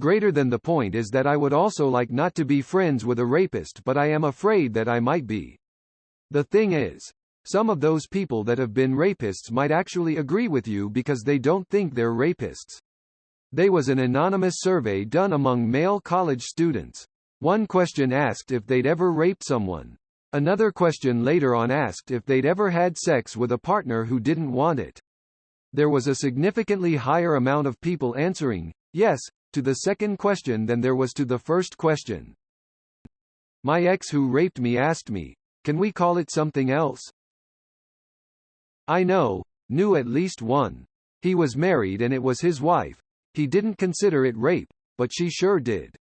Greater than the point is that I would also like not to be friends with a rapist, but I am afraid that I might be. The thing is, some of those people that have been rapists might actually agree with you because they don't think they're rapists. There was an anonymous survey done among male college students. One question asked if they'd ever raped someone. Another question later on asked if they'd ever had sex with a partner who didn't want it. There was a significantly higher amount of people answering yes to the second question than there was to the first question. My ex who raped me asked me, "Can we call it something else?" I knew at least one. He was married and it was his wife. He didn't consider it rape, but she sure did.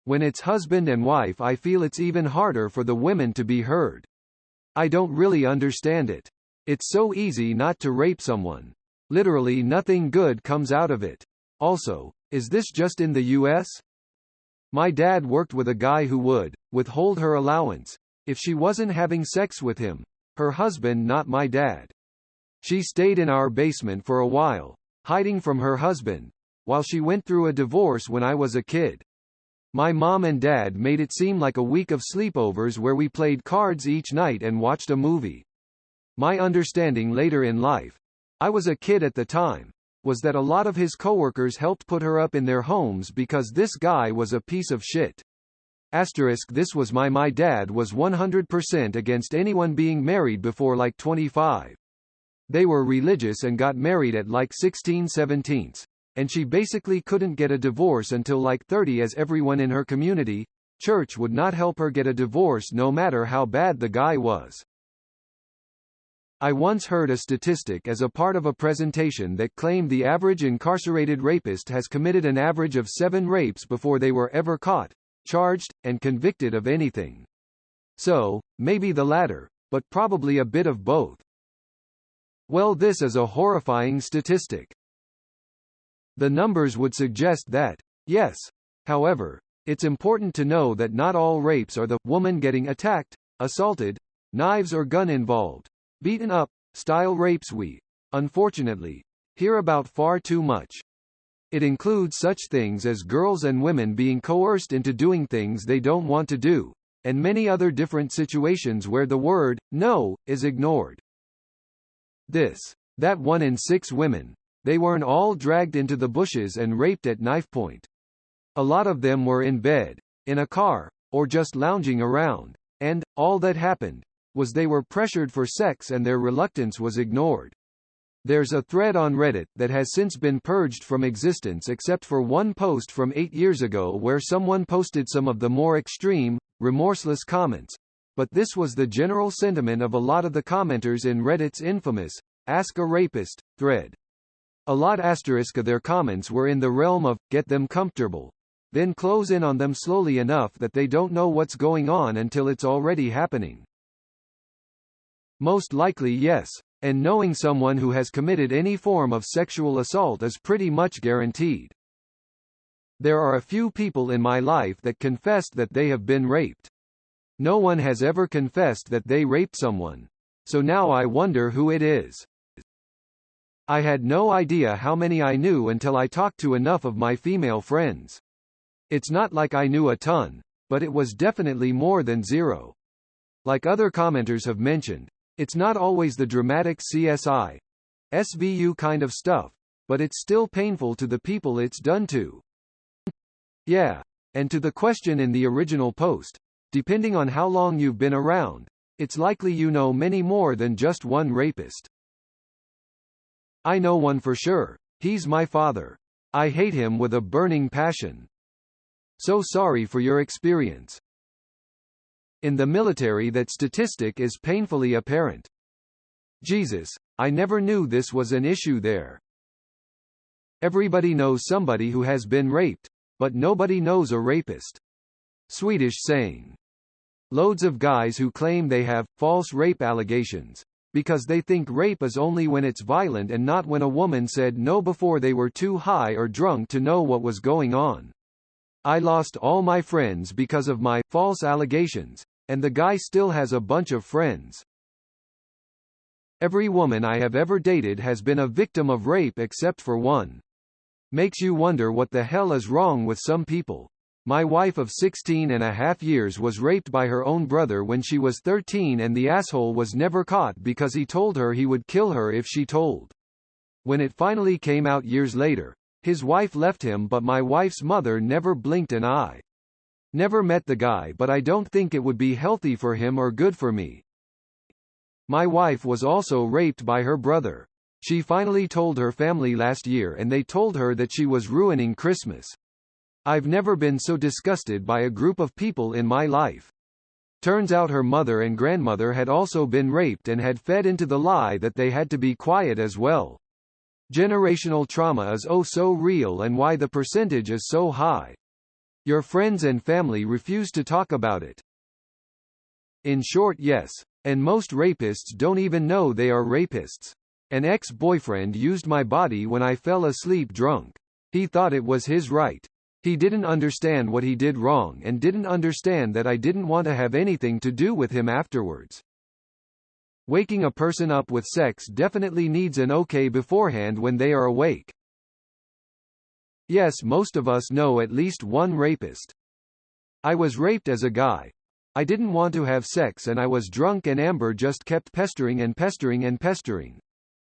When it's husband and wife, I feel it's even harder for the women to be heard. I don't really understand it. It's so easy not to rape someone. Literally nothing good comes out of it. Also, is this just in the US? My dad worked with a guy who would withhold her allowance if she wasn't having sex with him. Her husband, not my dad. She stayed in our basement for a while, hiding from her husband, while she went through a divorce when I was a kid. My mom and dad made it seem like a week of sleepovers where we played cards each night and watched a movie. My understanding later in life, I was a kid at the time, was that a lot of his coworkers helped put her up in their homes because this guy was a piece of shit. This was my dad was 100% against anyone being married before like 25. They were religious and got married at like 16/17, and she basically couldn't get a divorce until like 30 as everyone in her community, church would not help her get a divorce no matter how bad the guy was. I once heard a statistic as a part of a presentation that claimed the average incarcerated rapist has committed an average of 7 rapes before they were ever caught, charged, and convicted of anything. So, maybe the latter, but probably a bit of both. Well, this is a horrifying statistic. The numbers would suggest that, yes. However, it's important to know that not all rapes are the woman getting attacked, assaulted, knives or gun involved, beaten up, style rapes we, unfortunately, hear about far too much. It includes such things as girls and women being coerced into doing things they don't want to do, and many other different situations where the word, no, is ignored. That 1 in 6 women, they weren't all dragged into the bushes and raped at knife point. A lot of them were in bed, in a car, or just lounging around, and, all that happened, was they were pressured for sex and their reluctance was ignored. There's a thread on Reddit that has since been purged from existence except for one post from 8 years ago where someone posted some of the more extreme, remorseless comments, but this was the general sentiment of a lot of the commenters in Reddit's infamous Ask a Rapist thread. A lot of their comments were in the realm of, get them comfortable, then close in on them slowly enough that they don't know what's going on until it's already happening. Most likely yes, and knowing someone who has committed any form of sexual assault is pretty much guaranteed. There are a few people in my life that confessed that they have been raped. No one has ever confessed that they raped someone. So now I wonder who it is. I had no idea how many I knew until I talked to enough of my female friends. It's not like I knew a ton, but it was definitely more than 0. Like other commenters have mentioned, it's not always the dramatic CSI, SVU kind of stuff, but it's still painful to the people it's done to. Yeah. And to the question in the original post, depending on how long you've been around, it's likely you know many more than just one rapist. I know one for sure. He's my father. I hate him with a burning passion. So sorry for your experience. In the military, that statistic is painfully apparent. Jesus, I never knew this was an issue there. Everybody knows somebody who has been raped, but nobody knows a rapist. Swedish saying. Loads of guys who claim they have false rape allegations because they think rape is only when it's violent and not when a woman said no before they were too high or drunk to know what was going on. I lost all my friends because of my false allegations, and the guy still has a bunch of friends. Every woman I have ever dated has been a victim of rape except for one. Makes you wonder what the hell is wrong with some people. My wife of 16.5 years was raped by her own brother when she was 13 and the asshole was never caught because he told her he would kill her if she told. When it finally came out years later, his wife left him, but my wife's mother never blinked an eye. Never met the guy, but I don't think it would be healthy for him or good for me. My wife was also raped by her brother. She finally told her family last year and they told her that she was ruining Christmas. I've never been so disgusted by a group of people in my life. Turns out her mother and grandmother had also been raped and had fed into the lie that they had to be quiet as well. Generational trauma is oh so real, and why the percentage is so high. Your friends and family refuse to talk about it. In short, yes. And most rapists don't even know they are rapists. An ex-boyfriend used my body when I fell asleep drunk. He thought it was his right. He didn't understand what he did wrong and didn't understand that I didn't want to have anything to do with him afterwards. Waking a person up with sex definitely needs an okay beforehand when they are awake. Yes, most of us know at least one rapist. I was raped as a guy. I didn't want to have sex and I was drunk and Amber just kept pestering and pestering and pestering.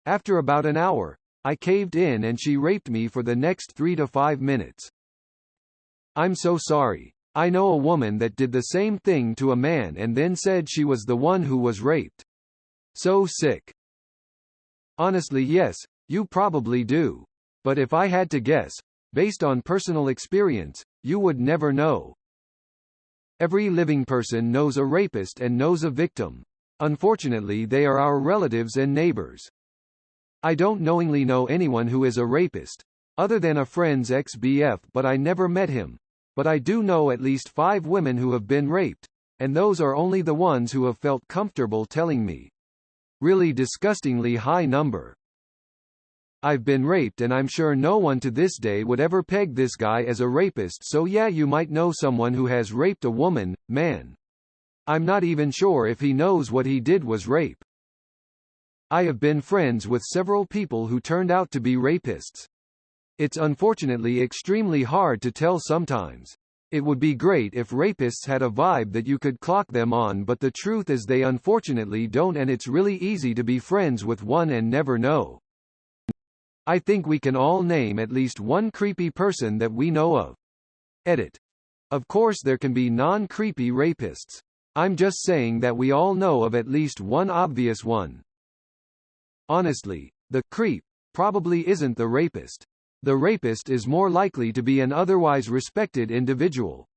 After about an hour, I caved in and she raped me for the next 3 to 5 minutes. I'm so sorry. I know a woman that did the same thing to a man and then said she was the one who was raped. So sick. Honestly, yes, you probably do. But if I had to guess, based on personal experience, you would never know. Every living person knows a rapist and knows a victim. Unfortunately, they are our relatives and neighbors. I don't knowingly know anyone who is a rapist, other than a friend's ex-BF, but I never met him. But I do know at least 5 women who have been raped, and those are only the ones who have felt comfortable telling me. Really disgustingly high number. I've been raped and I'm sure no one to this day would ever peg this guy as a rapist, so yeah, you might know someone who has raped a woman, man. I'm not even sure if he knows what he did was rape. I have been friends with several people who turned out to be rapists. It's unfortunately extremely hard to tell sometimes. It would be great if rapists had a vibe that you could clock them on, but the truth is they unfortunately don't, and it's really easy to be friends with one and never know. I think we can all name at least one creepy person that we know of. Edit. Of course there can be non-creepy rapists. I'm just saying that we all know of at least one obvious one. Honestly, the creep probably isn't the rapist. The rapist is more likely to be an otherwise respected individual.